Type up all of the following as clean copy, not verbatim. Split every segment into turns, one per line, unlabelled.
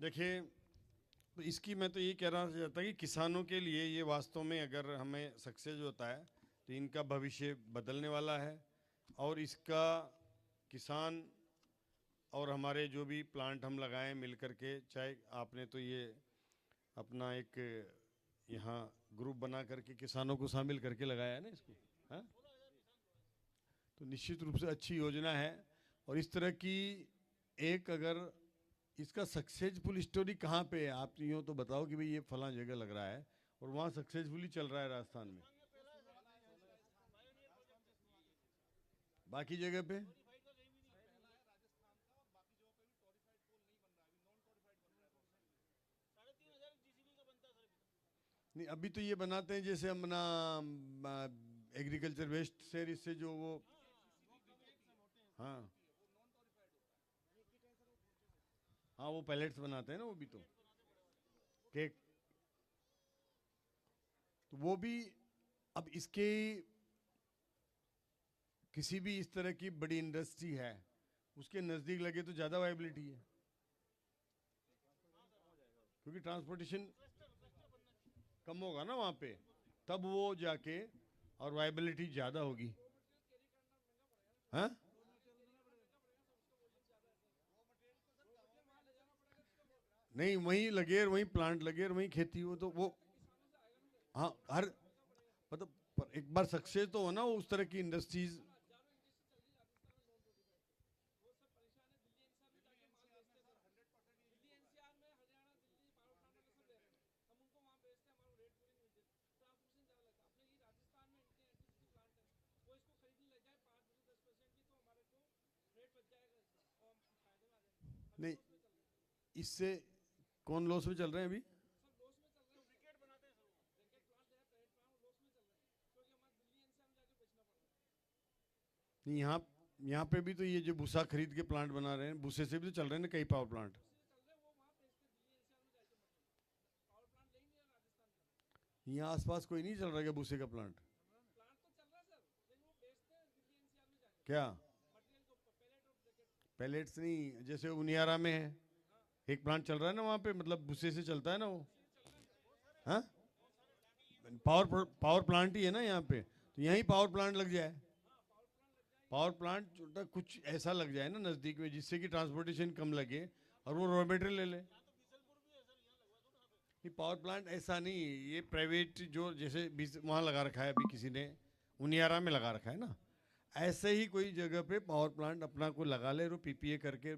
देखिए, तो इसकी मैं तो ये कह रहा चाहता कि किसानों के लिए ये वास्तव में अगर हमें सक्सेस होता है तो इनका भविष्य बदलने वाला है। और इसका किसान और हमारे जो भी प्लांट हम लगाएं मिल करके, चाहे आपने तो ये अपना एक यहाँ ग्रुप बना करके किसानों को शामिल करके लगाया है ना इसको, हाँ, तो निश्चित रूप से अच्छी योजना है। और इस तरह की एक अगर इसका सक्सेसफुल स्टोरी कहाँ पे है, आप यूँ तो बताओ कि भाई ये फलां जगह लग रहा है और वहाँ सक्सेसफुली चल रहा है राजस्थान में, बाकी जगह पे नहीं। अभी तो ये बनाते हैं जैसे अपना एग्रीकल्चर वेस्ट से इससे जो वो, हाँ हाँ, वो पैलेट्स बनाते हैं ना वो भी, तो केक, तो वो भी अब इसके किसी भी इस तरह की बड़ी इंडस्ट्री है उसके नज़दीक लगे तो ज़्यादा वायबिलिटी है, क्योंकि ट्रांसपोर्टेशन कम होगा ना वहाँ पे, तब वो जाके और वायबिलिटी ज़्यादा होगी। हाँ, नहीं, वहीं लगे और वहीं प्लांट लगे और वहीं खेती हो तो वो, हाँ, हर मतलब एक बार सक्सेस तो हो ना उस तरह की इंडस्ट्रीज। नहीं, इससे कौन लॉस में चल रहे हैं अभी? नहीं, यहाँ यहाँ पे भी तो ये जो भूसा खरीद के प्लांट बना रहे हैं, भूसे से भी तो चल रहे हैं ना कई पावर प्लांट। यहाँ आसपास कोई नहीं चल रहा क्या भूसे का प्लांट? क्या पैलेट्स नहीं, जैसे उनियारा में है एक प्लांट चल रहा है ना वहाँ पे, मतलब भूसे से चलता है ना वो। हाँ, पावर पावर प्लांट ही है ना यहाँ पे, तो यहीं पावर प्लांट लग जाए, पावर प्लांट छोटा कुछ ऐसा लग जाए ना नज़दीक में जिससे कि ट्रांसपोर्टेशन कम लगे और वो रॉ मटेरियल ले ले। ये पावर प्लांट ऐसा नहीं, ये प्राइवेट जो जैसे वहाँ लगा रखा है अभी किसी ने, उनियारा में लगा रखा है ना, ऐसे ही कोई जगह पे पावर प्लांट अपना को लगा ले, और पीपीए करके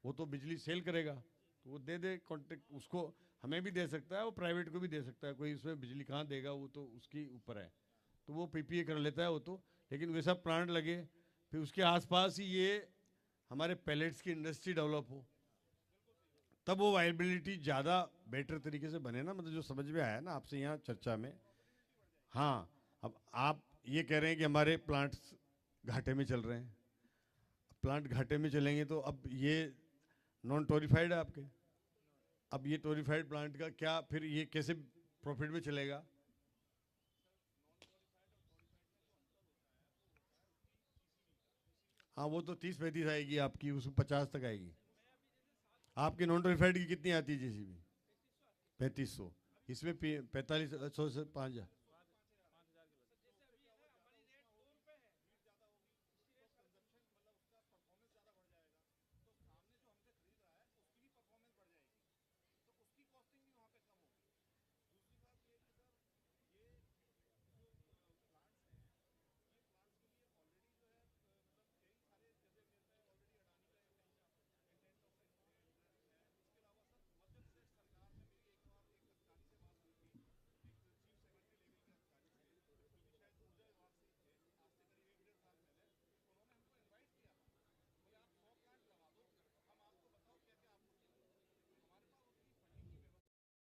वो तो बिजली सेल करेगा, तो वो दे दे कॉन्ट्रैक्ट उसको, हमें भी दे सकता है, वो प्राइवेट को भी दे सकता है, कोई उसमें बिजली कहाँ देगा वो तो उसके ऊपर है, तो वो पीपीए कर लेता है वो तो। लेकिन वैसा प्लांट लगे फिर उसके आसपास ही ये हमारे पैलेट्स की इंडस्ट्री डेवलप हो, तब वो वायबिलिटी ज़्यादा बेटर तरीके से बने ना, मतलब जो समझ में आया ना आपसे यहाँ चर्चा में। हाँ, अब आप ये कह रहे हैं कि हमारे प्लांट्स घाटे में चल रहे हैं, प्लांट घाटे में चलेंगे तो अब ये नॉन टोरिफाइड है आपके, अब ये टोरिफाइड प्लांट का क्या फिर ये कैसे प्रॉफिट में चलेगा? हाँ, वो तो 30-35 आएगी आपकी, उसमें 50 तक आएगी। आपकी नॉन टोरिफाइड की कितनी आती है जेसीबी? 3500, इसमें 4500 से 5000।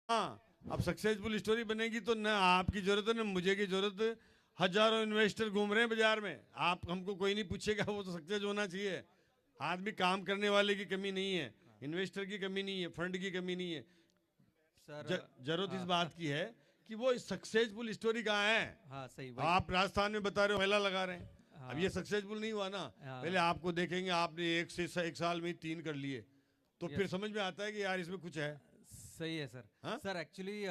हाँ, अब सक्सेसफुल स्टोरी बनेगी तो ना आपकी जरूरत है ना मुझे की जरूरत है। हजारों इन्वेस्टर घूम रहे हैं बाजार में, आप हमको कोई नहीं पूछेगा, वो तो सक्सेस होना चाहिए। आदमी काम करने वाले की कमी नहीं है, इन्वेस्टर की कमी नहीं है, फंड की कमी नहीं है।
सर।
जरूरत इस
हाँ
बात की है कि वो सक्सेसफुल स्टोरी कहाँ है।
हाँ, सही
अब
वही।
आप राजस्थान में बता रहे हो, मेला लगा रहे हैं, अब
हाँ
ये सक्सेसफुल नहीं हुआ ना।
हाँ
पहले आपको देखेंगे, आपने एक साल में ही 3 कर लिए, तो फिर समझ में आता है कि यार इसमें कुछ है।
सही है सर।
हाँ?
सर एक्चुअली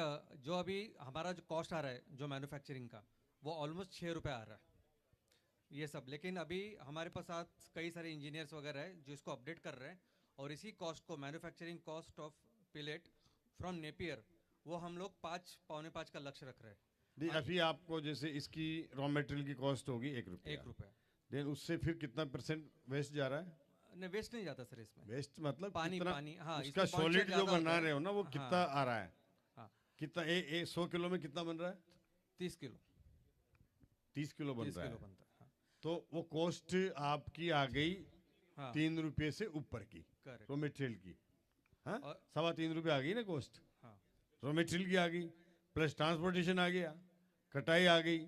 जो अभी हमारा जो कॉस्ट आ रहा है जो मैन्युफैक्चरिंग का, वो ऑलमोस्ट 6 रुपये आ रहा है ये सब। लेकिन अभी हमारे पास आज कई सारे इंजीनियर्स वगैरह है जो इसको अपडेट कर रहे हैं, और इसी कॉस्ट को, manufacturing cost of pellet from Napier, वो हम लोग 5, 5.25 का लक्ष्य रख रहे हैं।
नहीं, अभी आपको जैसे इसकी रॉ मटेरियल की कॉस्ट होगी 1 रुपया,
1 रुपया।
देन उससे फिर कितना परसेंट वेस्ट जा रहा है?
नहीं, वेस्ट नहीं जाता सर इसमें।
वेस्ट मतलब
पानी
कितना
पानी, हाँ,
उसका
इसमें
सॉलिड
moisture
जो
ज़्यादा
बना
होता है।
रहे हो ना वो
हाँ।
कितना आ रहा है?
हाँ,
कितना 100 किलो में कितना बन रहा है?
30 किलो।
30 किलो बन
30
रहा
किलो
है।
बनता है। हाँ,
तो वो कॉस्ट आपकी आ गई
हाँ,
3 रुपये से ऊपर की
करेक्ट।
रॉ मटेरियल की। हाँ,
और
3.25 रुपये आ गई ना कॉस्ट
हाँ,
रॉ मटेरियल की आ गई, प्लस ट्रांसपोर्टेशन आ गया, कटाई आ गई।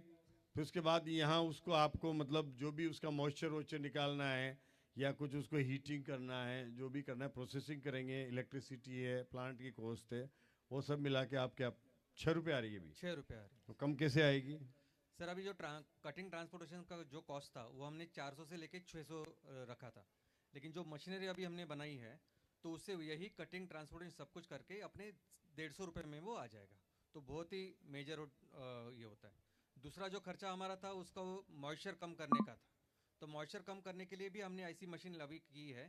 फिर उसके बाद यहाँ उसको आपको मतलब जो भी उसका मॉइस्चर वॉइस्चर निकालना है या कुछ उसको हीटिंग करना है, जो भी करना है, प्रोसेसिंग करेंगे, इलेक्ट्रिसिटी है, प्लांट की कॉस्ट है, वो सब मिला के आप क्या 6 रुपये आ रही है अभी?
6 रुपये आ रही है।
तो कम कैसे आएगी?
सर अभी जो कटिंग ट्रांसपोर्टेशन का जो कॉस्ट था वो हमने 400 से लेके 600 रखा था। लेकिन जो मशीनरी अभी हमने बनाई है, तो उससे यही कटिंग ट्रांसपोर्टेशन सब कुछ करके अपने 150 रुपये में वो आ जाएगा। तो बहुत ही मेजर ये होता है। दूसरा जो खर्चा हमारा था उसका वो मॉइस्चर कम करने का था। तो मॉइस्चर कम करने के लिए भी हमने ऐसी मशीन अभी की है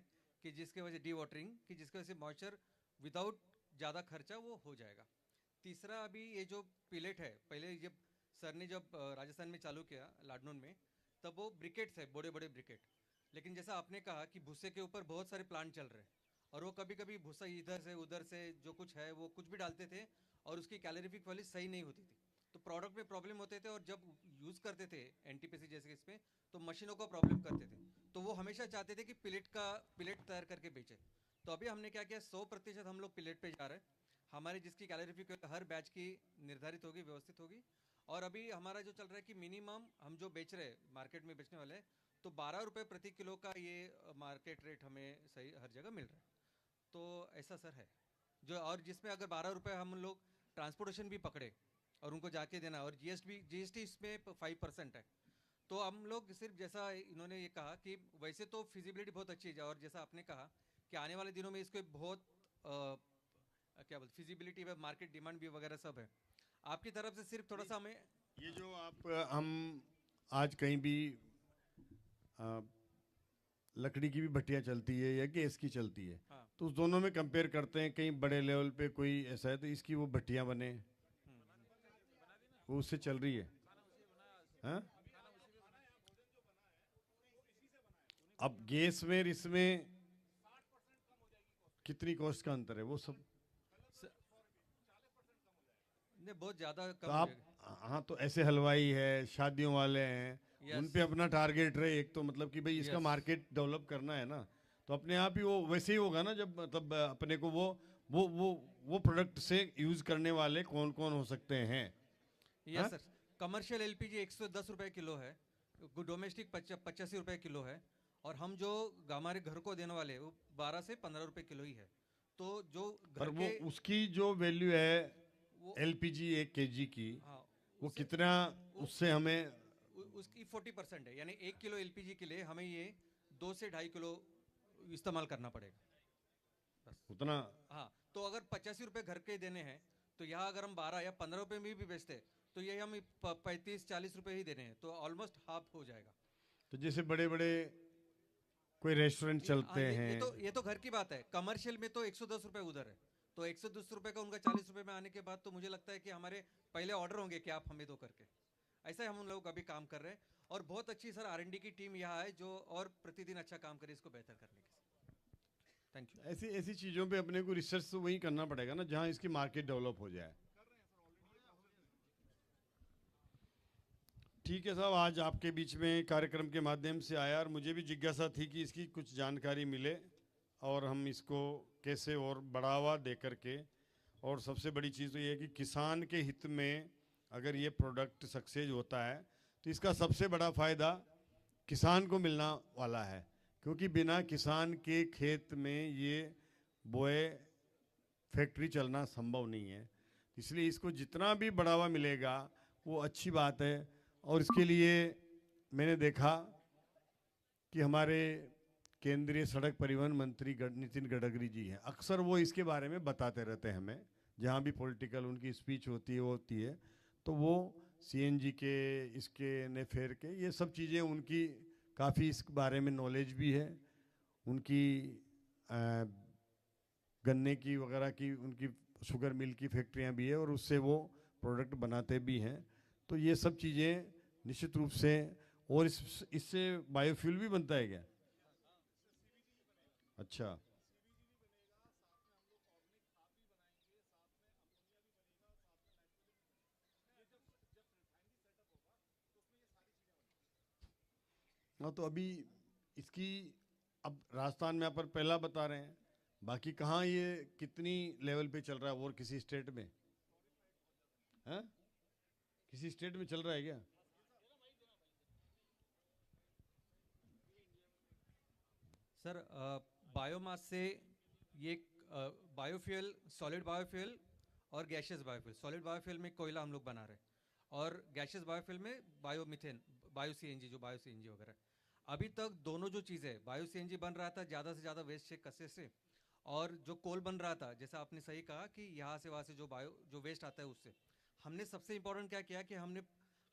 कि जिसके वजह डी वाटरिंग की, जिसकी वजह से मॉइस्चर विदाउट ज़्यादा खर्चा वो हो जाएगा। तीसरा अभी ये जो पिलेट है, पहले जब सर ने जब राजस्थान में चालू किया लाडनोन में, तब वो ब्रिकेट्स है, बड़े बड़े ब्रिकेट। लेकिन जैसा आपने कहा कि भूसे के ऊपर बहुत सारे प्लांट चल रहे हैं, और वो कभी कभी भूसा इधर से उधर से जो कुछ है वो कुछ भी डालते थे, और उसकी कैलोरीफिक वैल्यू सही नहीं होती थी, तो प्रोडक्ट में प्रॉब्लम होते थे। और जब यूज़ करते थे एनटीपीसी जैसे इसमें, तो मशीनों को प्रॉब्लम करते थे। तो वो हमेशा चाहते थे कि पिलेट तैयार करके बेचे। तो अभी हमने क्या किया, 100% हम लोग पिलेट पे जा रहे हैं। हमारे जिसकी कैलोरीफिक हर बैच की निर्धारित होगी, व्यवस्थित होगी। और अभी हमारा जो चल रहा है कि मिनिमम हम जो बेच रहे हैं मार्केट में बेचने वाले, तो 12 रुपये प्रति किलो का ये मार्केट रेट हमें सही हर जगह मिल रहा है। तो ऐसा सर है जो, और जिसमें अगर 12 रुपये हम लोग ट्रांसपोर्टेशन भी पकड़े और उनको जाके देना, और जीएसटी इसमें 5% है। तो हम लोग सिर्फ, जैसा इन्होंने ये कहा कि वैसे तो फिजिबिलिटी बहुत अच्छी है, और जैसा आपने कहा कि आने वाले दिनों में इसको बहुत क्या बोलते, फिजिबिलिटी है, मार्केट डिमांड भी वगैरह सब है। आपकी तरफ से सिर्फ थोड़ा सा हमें
ये जो आप हम आज कहीं भी आ, लकड़ी की भी भट्टियाँ चलती है या गैस की चलती है,
हाँ,
तो उस दोनों में कंपेयर करते हैं, कहीं बड़े लेवल पे कोई ऐसा है तो इसकी वो भट्टियाँ बने, वो उससे चल रही है। हाँ? अब गैस में इसमें कितनी कॉस्ट का अंतर है वो सब?
नहीं, बहुत ज़्यादा
तो
कम
आप,
है।
हाँ, तो ऐसे हलवाई है, शादियों वाले हैं,
Yes.
उन पे अपना टारगेट रहे एक, तो मतलब कि भाई इसका
Yes.
मार्केट डेवलप करना है ना, तो अपने आप ही वो वैसे ही होगा ना, जब मतलब अपने को वो प्रोडक्ट से यूज करने वाले कौन कौन हो सकते हैं।
Yes sir. कमर्शियल एलपीजी 110 रुपये किलो है, डोमेस्टिक 85 रुपये किलो है, और हम जो हमारे घर को देने वाले वो 12 से 15 रुपये किलो ही है। तो जो
पर
घर
वो
के
उसकी जो वैल्यू है
वो,
एलपीजी 1 kg की,
हाँ,
वो
उससे-
कितना, उससे हमें
उसकी 40% है, यानी 1 किलो एलपीजी के लिए हमें ये 2 से 2.5 किलो इस्तेमाल करना पड़ेगा बस।
उतना।
हाँ, तो अगर 85 रुपये घर के देने हैं, तो यहाँ अगर हम 12 या 15 रुपये में भी बेचते हैं, तो ये हम 35-40 रुपये ही देने हैं, तो ऑलमोस्ट हाफ हो जाएगा।
तो जैसे बड़े बड़े कोई रेस्टोरेंट चलते हैं,
ये तो घर की बात है। कमर्शियल में तो 110 रुपये उधर है, तो 110 रुपये का उनका 40 रुपये में आने के बाद, तो मुझे लगता है कि हमारे पहले ऑर्डर होंगे कि आप हमें दो करके। ऐसा ही हम लोग अभी काम कर रहे हैं, और बहुत अच्छी सर R&D की टीम यहाँ है जो और प्रतिदिन अच्छा काम करे इसको बेहतर करने के। Thank you.
ऐसी ऐसी चीज़ों पे अपने को रिसर्च तो वही करना पड़ेगा ना जहाँ इसकी मार्केट डेवलप हो जाए। ठीक है साहब, आज आपके बीच में कार्यक्रम के माध्यम से आया, और मुझे भी जिज्ञासा थी कि इसकी कुछ जानकारी मिले और हम इसको कैसे और बढ़ावा दे करके, और सबसे बड़ी चीज़ तो ये है कि किसान के हित में अगर ये प्रोडक्ट सक्सेस होता है तो इसका सबसे बड़ा फ़ायदा किसान को मिलना वाला है, क्योंकि बिना किसान के खेत में ये बोए फैक्ट्री चलना संभव नहीं है। इसलिए इसको जितना भी बढ़ावा मिलेगा वो अच्छी बात है। और इसके लिए मैंने देखा कि हमारे केंद्रीय सड़क परिवहन मंत्री नितिन गडकरी जी हैं। अक्सर वो इसके बारे में बताते रहते हैं हमें, जहाँ भी पॉलिटिकल उनकी स्पीच होती है वो होती है, तो वो सीएनजी के इसके ने फेर के ये सब चीज़ें उनकी काफ़ी इस बारे में नॉलेज भी है। उनकी गन्ने की वगैरह की उनकी शुगर मिल की फैक्ट्रियाँ भी है और उससे वो प्रोडक्ट बनाते भी हैं। तो ये सब चीज़ें निश्चित रूप से, और इससे बायोफ्यूल भी बनता है क्या? अच्छा। हाँ, तो अभी इसकी, अब राजस्थान में अपन पहला बता रहे हैं, बाकी कहाँ ये कितनी लेवल पे चल रहा है और किसी स्टेट में? हैं? किसी स्टेट में चल रहा है क्या?
सर बायोमास से ये बायोफ्यूल, सॉलिड बायोफ्यूल और गैशियस बायोफ्यूल। सॉलिड बायोफ्यूल में कोयला हम लोग बना रहे हैं और गैशियस बायोफ्यूल में बायोमीथेन, बायो सीएनजी, जो बायो सीएनजी वगैरह। अभी तक दोनों जो चीज़ें, बायो सीएनजी बन रहा था ज़्यादा से ज़्यादा वेस्ट से कच्चे से, और जो कोल बन रहा था, जैसा आपने सही कहा कि यहाँ से वहाँ से जो वेस्ट आता है उससे। हमने सबसे इंपॉर्टेंट क्या किया कि हमने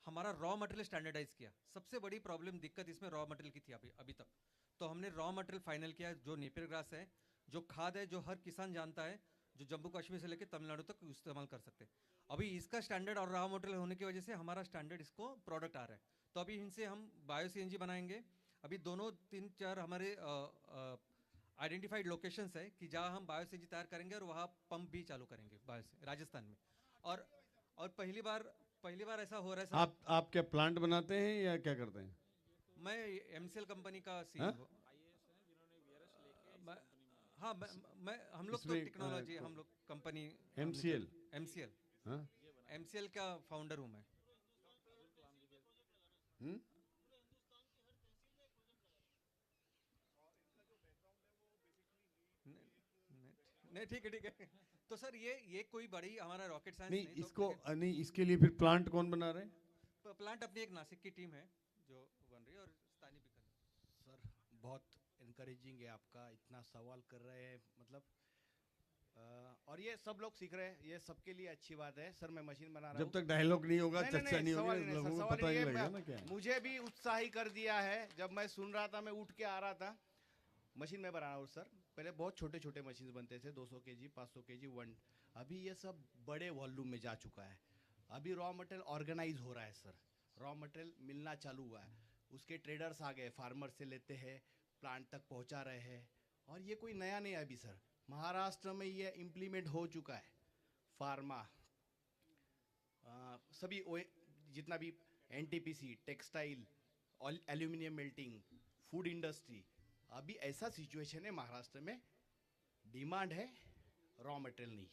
हमारा रॉ मटेरियल स्टैंडर्डाइज किया। सबसे बड़ी प्रॉब्लम, दिक्कत इसमें रॉ मटेरियल की थी अभी तक। तो हमने रॉ मटेरियल फाइनल किया, जो नेपियर ग्रास है, जो खाद है, जो हर किसान जानता है, जो जम्मू कश्मीर से लेकर तमिलनाडु तक इस्तेमाल कर सकते हैं। अभी इसका स्टैंडर्ड और रॉ मटेरियल होने की वजह से हमारा स्टैंडर्ड इसको प्रोडक्ट आ रहा है। तो अभी इनसे हम बायो सीएनजी बनाएंगे। अभी दोनों 3-4 हमारे आइडेंटिफाइड लोकेशंस है कि जहाँ हम बायो सीएनजी तैयार करेंगे और वहाँ पंप भी चालू करेंगे बायो से, राजस्थान में। और और पहली बार ऐसा हो रहा है सर।
आप क्या प्लांट बनाते हैं या क्या करते हैं?
मैं एमसीएल कंपनी का
हाँ?
सीईओ। हाँ, मैं हम लोग तो
इसमें
टेक्नोलॉजी, हम लोग कंपनी
एमसीएल?
एमसीएल
हाँ?
एमसीएल का फाउंडर हूँ मैं।
हम्म?
नहीं, ठीक है, ठीक है। तो सर ये कोई बड़ी हमारा रॉकेट साइंस
नहीं,
नहीं, तो
इसको नहीं, इसके लिए फिर प्लांट कौन बना रहे हैं?
प्लांट अपनी एक नासिक की टीम है जो बन रही है, और स्थानीय भी कर रही है।
सर बहुत इनकरेजिंग है आपका, इतना सवाल कर रहे हैं, मतलब और ये सब लोग सीख रहे हैं, ये सबके लिए अच्छी बात है। सर मैं मशीन बना रहा
जब
हूँ।
तक डायलॉग नहीं होगा,
नहीं,
चर्चा नहीं होगी,
सवाल ही नहीं,
लोगों
सर,
को
सवाल
पता
ही
नहीं
ये
लगेगा ना क्या है।
मुझे भी उत्साही कर दिया है। जब मैं सुन रहा था, मैं उठ के आ रहा था, मशीन में बना रहा हूँ सर। पहले बहुत छोटे छोटे मशीन बनते थे, 200 केजी, 500 केजी, 1। अभी ये सब बड़े वॉल्यूम में जा चुका है। अभी रॉ मटेरियल ऑर्गेनाइज हो रहा है सर, रॉ मटेरियल मिलना चालू हुआ है। उसके ट्रेडर्स आ गए, फार्मर से लेते हैं, प्लांट तक पहुंचा रहे हैं। और ये कोई नया नहीं है अभी सर, महाराष्ट्र में ये इम्प्लीमेंट हो चुका है। फार्मा, सभी जितना भी NTPC, textile, aluminium melting, food industry, अभी ऐसा सिचुएशन है महाराष्ट्र में, डिमांड है, रॉ मटेरियल नहीं है।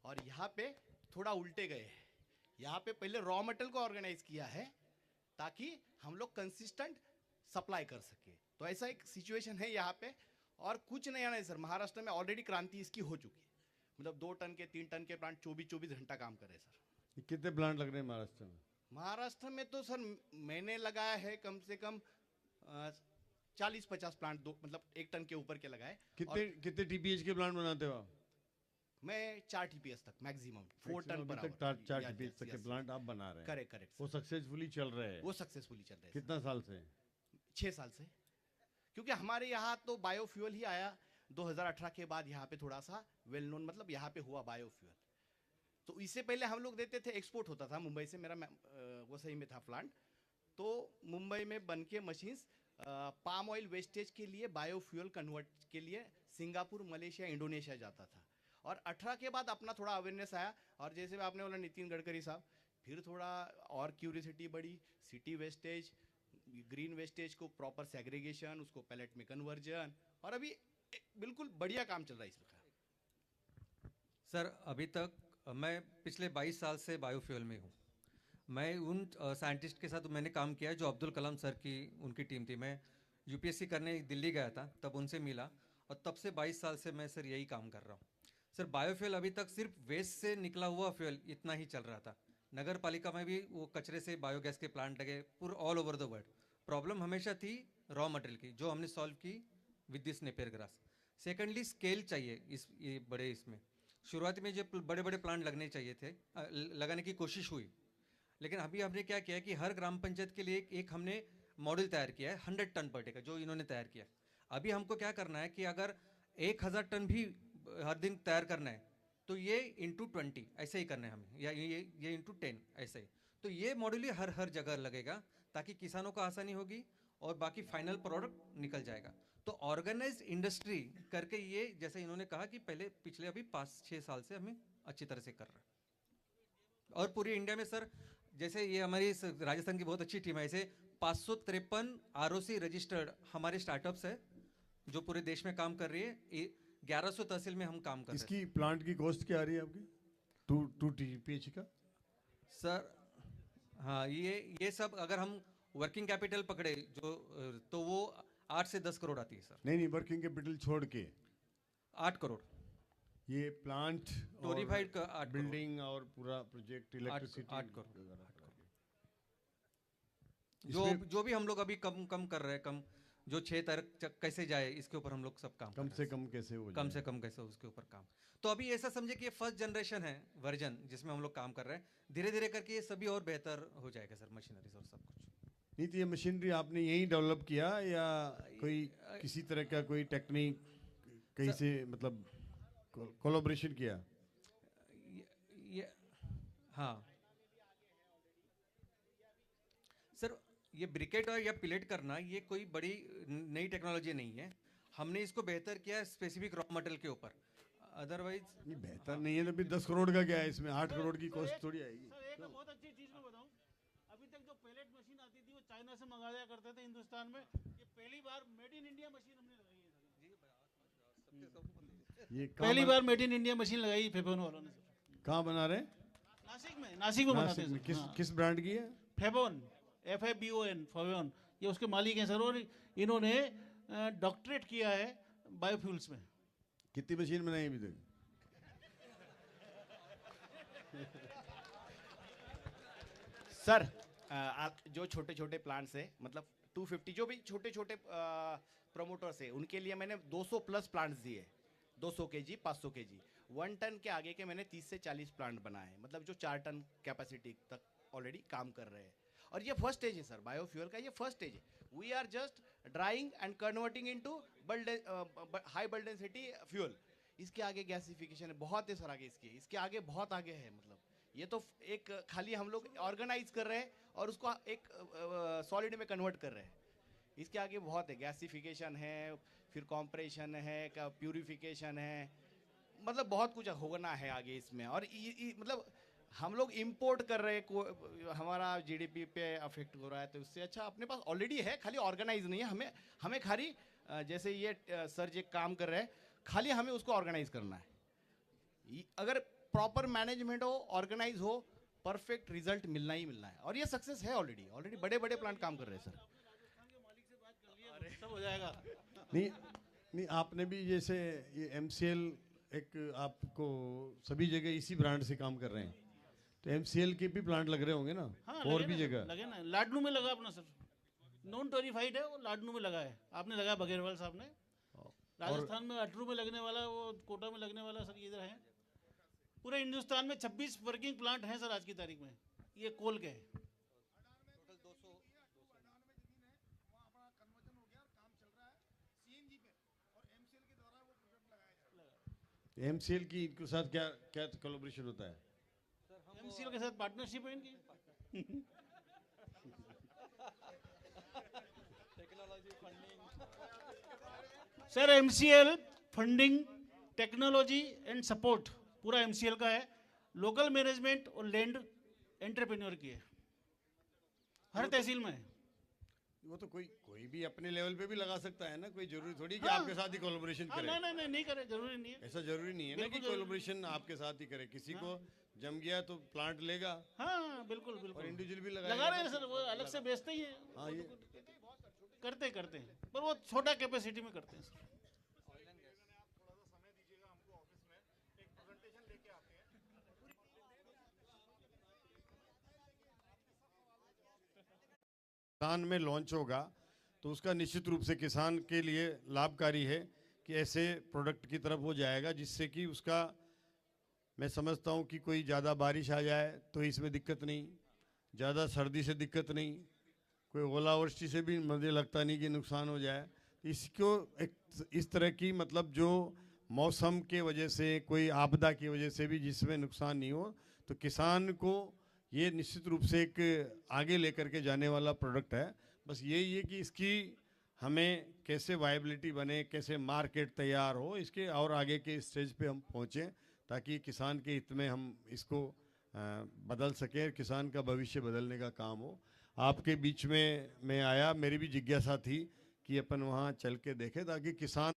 और यहाँ पे थोड़ा उल्टे गए हैं। यहाँ पे पहले रॉ मटेरियल को ऑर्गेनाइज किया है ताकि हम लोग कंसिस्टेंट सप्लाई कर सके। तो ऐसा एक सिचुएशन है यहाँ पे। और कुछ नया नहीं सर, महाराष्ट्र में ऑलरेडी क्रांति इसकी हो चुकी है। मतलब 2 टन के 3 टन के प्लांट 24-24 घंटा काम कर रहे हैं सर।
कितने प्लांट लग रहे हैं महाराष्ट्र में?
महाराष्ट्र में तो सर मैंने लगाया है कम से कम 40-50 प्लांट, दो मतलब 1 टन के ऊपर के लगाए।
कितने टीपीएच के प्लांट बनाते हो आप?
मैं 4 टीपीएस तक मैक्सिमम, 4 टन पर
तक 4 टीपीएच तक के प्लांट आप बना रहे हैं?
Correct correct.
वो सक्सेसफुली चल रहे हैं?
वो सक्सेसफुली चल रहे हैं।
कितना साल से?
6 साल से। क्योंकि हमारे यहाँ तो बायोफ्यूल ही आया 2018 के बाद। यहाँ पे थोड़ा सा वेल नोन, मतलब यहाँ पे हुआ बायोफ्यूल। तो इससे पहले हम लोग देते थे, एक्सपोर्ट होता था मुंबई से, मेरा वो सही में था प्लांट। तो मुंबई में बन के मशीन्स पाम ऑयल वेस्टेज के लिए बायोफ्यूल कन्वर्ट के लिए सिंगापुर, मलेशिया, इंडोनेशिया जाता था। और 18 के बाद अपना थोड़ा अवेयरनेस आया, और जैसे आपने बोला नितिन गडकरी साहब, फिर थोड़ा और क्यूरियोसिटी बढ़ी। सिटी वेस्टेज, ग्रीन वेस्टेज को प्रॉपर सेग्रीगेशन, उसको पैलेट में कन्वर्जन, और अभी बिल्कुल बढ़िया काम चल रहा है इसमें।
सर अभी तक मैं पिछले 22 साल से बायोफ्यूल में हूँ। मैं उन साइंटिस्ट के साथ मैंने काम किया है जो अब्दुल कलाम सर की उनकी टीम थी। मैं यूपीएससी करने दिल्ली गया था, तब उनसे मिला, और तब से 22 साल से मैं सर यही काम कर रहा हूँ। सर बायोफ्यूल अभी तक सिर्फ वेस्ट से निकला हुआ फ्यूल इतना ही चल रहा था। नगर पालिका में भी वो कचरे से बायोगैस के प्लांट लगे पूरे all over the world. Problem हमेशा थी रॉ मटेरियल की, जो हमने सॉल्व की with this Napier grass. Secondly scale चाहिए ये बड़े इसमें। शुरुआती में जो बड़े बड़े प्लांट लगने चाहिए थे, लगाने की कोशिश हुई, लेकिन अभी हमने क्या किया कि हर ग्राम पंचायत के लिए एक हमने मॉडल तैयार किया है 100 टन पर डे का, जो इन्होंने तैयार किया। अभी हमको क्या करना है कि अगर 1000 टन भी हर दिन तैयार करना है तो ये इंटू 20 ऐसे ही करना है हमें, या ये इंटू 10 ऐसे ही। तो ये मॉडल ही हर जगह लगेगा, ताकि किसानों को आसानी होगी और बाकी फाइनल प्रोडक्ट निकल जाएगा। तो ऑर्गेनाइज इंडस्ट्री करके ये, जैसे इन्होंने कहा कि पहले पिछले अभी 5-6 साल से हमें अच्छी तरह से कर रहा है। और पूरी इंडिया में सर, जैसे ये हमारी राजस्थान की बहुत अच्छी टीम है, ऐसे 553 ROC रजिस्टर्ड हमारे स्टार्टअप्स है जो पूरे देश में काम कर रही है। 1100 तहसील में हम काम कर रहे हैं।
इसकी प्लांट की कॉस्ट क्या आ रही है आपकी 2 TPH का?
सर हाँ, ये सब अगर हम वर्किंग कैपिटल पकड़े जो, तो वो 8 से 10 करोड़ आती है सर।
नहीं, वर्किंग कैपिटल छोड़ के
8 करोड़
ये प्लांट
टोरीफाइड का 8 करोड़।
बिल्डिंग और पूरा प्रोजेक्ट इलेक्ट्रिसिटी
8 करोड़। जो भी हम लोग अभी कम कर रहे हैं, जो 6 तक कैसे जाए इसके ऊपर हम लोग सब काम
कम से कम कैसे हो
कम से कम कैसे उसके ऊपर काम। तो अभी ऐसा समझे कि ये फर्स्ट जनरेशन है वर्जन जिसमें हम लोग काम कर रहे हैं। धीरे धीरे करके ये सभी और बेहतर हो जाएगा सर, मशीनरीज और सब कुछ।
नहीं तो ये मशीनरी आपने यही डेवलप किया या कोई किसी तरह का कोई टेक्निक कहीं से मतलब कोलैबोरेशन किया?
ये हाँ सर, ये ब्रिकेट और या पिलेट करना ये कोई बड़ी नई टेक्नोलॉजी नहीं है। हमने इसको बेहतर किया स्पेसिफिक रॉ मटेरियल के ऊपर, अदरवाइज
नहीं बेहतर नहीं है तो भी 10 करोड़ का क्या है इसमें? 8 करोड़ की कॉस्ट थोड़ी आएगी।
सर एक बहुत अच्छी चीज मैं बताऊं, अभी तक जो पैलेट मशीन आती थी वो चाइना से मंगाया करते थे हिंदुस्तान में। ये पहली बार मेड इन इंडिया मशीन हमने लगाई है।
ये
पहली बार मेड इन इंडिया मशीन लगाई फेबोन वालों ने सर।
कहाँ बना रहे हैं?
नासिक में बनाते हैं
किस
सर।
किस ब्रांड की है?
फेबोन, FABON, फेबोन। ये उसके मालिक हैं सर, और इन्होंने डॉक्टरेट किया है बायोफ्यूल्स में।
कितनी मशीन बनाई अभी तक?
सर आप जो छोटे छोटे प्लांट्स है, मतलब 250 जो भी छोटे छोटे प्रमोटर्स है, उनके लिए मैंने 200 प्लस प्लांट्स दिए। 200 kg, 500 kg, 1 टन के आगे के मैंने 30 से 40 प्लांट बनाए हैं, मतलब जो 4 टन कैपेसिटी तक ऑलरेडी काम कर रहे हैं। और ये फर्स्ट स्टेज है सर, बायोफ्यूल का ये फर्स्ट स्टेज है। We are just drawing and converting into high bulk density fuel. इसके आगे गैसिफिकेशन है, बहुत है सर आगे, इसके आगे बहुत आगे है। मतलब ये तो एक खाली हम लोग ऑर्गेनाइज कर रहे हैं और उसको एक सॉलिड में कन्वर्ट कर रहे हैं। इसके आगे बहुत है, गैसिफिकेशन है, फिर कॉम्प्रेशन है, प्यूरिफिकेशन है, मतलब बहुत कुछ होना है आगे इसमें। और मतलब हम लोग इंपोर्ट कर रहे हैं, हमारा GDP पे अफेक्ट हो रहा है, तो उससे अच्छा अपने पास ऑलरेडी है, खाली ऑर्गेनाइज नहीं है। हमें खाली जैसे ये सर जो काम कर रहे हैं, खाली हमें उसको ऑर्गेनाइज करना है। अगर प्रॉपर मैनेजमेंट हो, ऑर्गेनाइज हो, परफेक्ट रिजल्ट मिलना ही मिलना है। और ये सक्सेस है ऑलरेडी बड़े बड़े प्लांट काम कर रहे हैं सर।
सब हो जाएगा।
नहीं आपने भी जैसे ये MCL एक आपको सभी जगह इसी ब्रांड से काम कर रहे हैं, तो MCL के भी प्लांट लग रहे होंगे ना?
हाँ,
और भी जगह
लगे ना। लाडनू में लगा अपना सर, नॉन टोरीफाइड है वो, लाडनू में लगा है। आपने लगाया बघेरवाल साहब ने। राजस्थान में अटरू में लगने वाला, वो कोटा में लगने वाला सर, इधर है। पूरे हिंदुस्तान में 26 वर्किंग प्लांट हैं सर आज की तारीख में, ये कोल के हैं।
MCL की इनके साथ क्या क्या कोलैबोरेशन होता है?
MCL के साथ पार्टनरशिप है इनकी। Sir MCL funding, technology and support पूरा MCL का है। लोकल मैनेजमेंट और लैंड एंटरप्रेन्योर की है, हर तहसील में है।
वो तो कोई भी अपने लेवल पे भी लगा सकता है ना, कोई जरूरी थोड़ी कि
हाँ।
आपके साथ ही कोलैबोरेशन
हाँ,
करे।
नहीं करे, जरूरी नहीं है।
ऐसा जरूरी नहीं है ना कि
बिल्कुल जरूरी।
कोलैबोरेशन आपके साथ ही करे। किसी को जम गया तो प्लांट लेगा
हाँ बिल्कुल
और
बिल्कुल
इंडिविजुअल भी
लगा रहे हैं सर, वो अलग से बेचते ही हैं।
हाँ, ये
करते हैं, पर वो छोटा कैपेसिटी में करते हैं सर।
राजस्थान में लॉन्च होगा तो उसका निश्चित रूप से किसान के लिए लाभकारी है कि ऐसे प्रोडक्ट की तरफ वो जाएगा, जिससे कि उसका, मैं समझता हूँ कि कोई ज़्यादा बारिश आ जाए तो इसमें दिक्कत नहीं, ज़्यादा सर्दी से दिक्कत नहीं, कोई ओलावृष्टि से भी मुझे लगता नहीं कि नुकसान हो जाए। इसको एक इस तरह की, मतलब जो मौसम के वजह से, कोई आपदा की वजह से भी जिसमें नुकसान नहीं हो, तो किसान को ये निश्चित रूप से एक आगे लेकर के जाने वाला प्रोडक्ट है। बस यही है कि इसकी हमें कैसे वायबिलिटी बने, कैसे मार्केट तैयार हो, इसके और आगे के स्टेज पे हम पहुँचें, ताकि किसान के हित में हम इसको बदल सकें, किसान का भविष्य बदलने का काम हो। आपके बीच में मैं आया, मेरी भी जिज्ञासा थी कि अपन वहाँ चल के देखें, ताकि किसान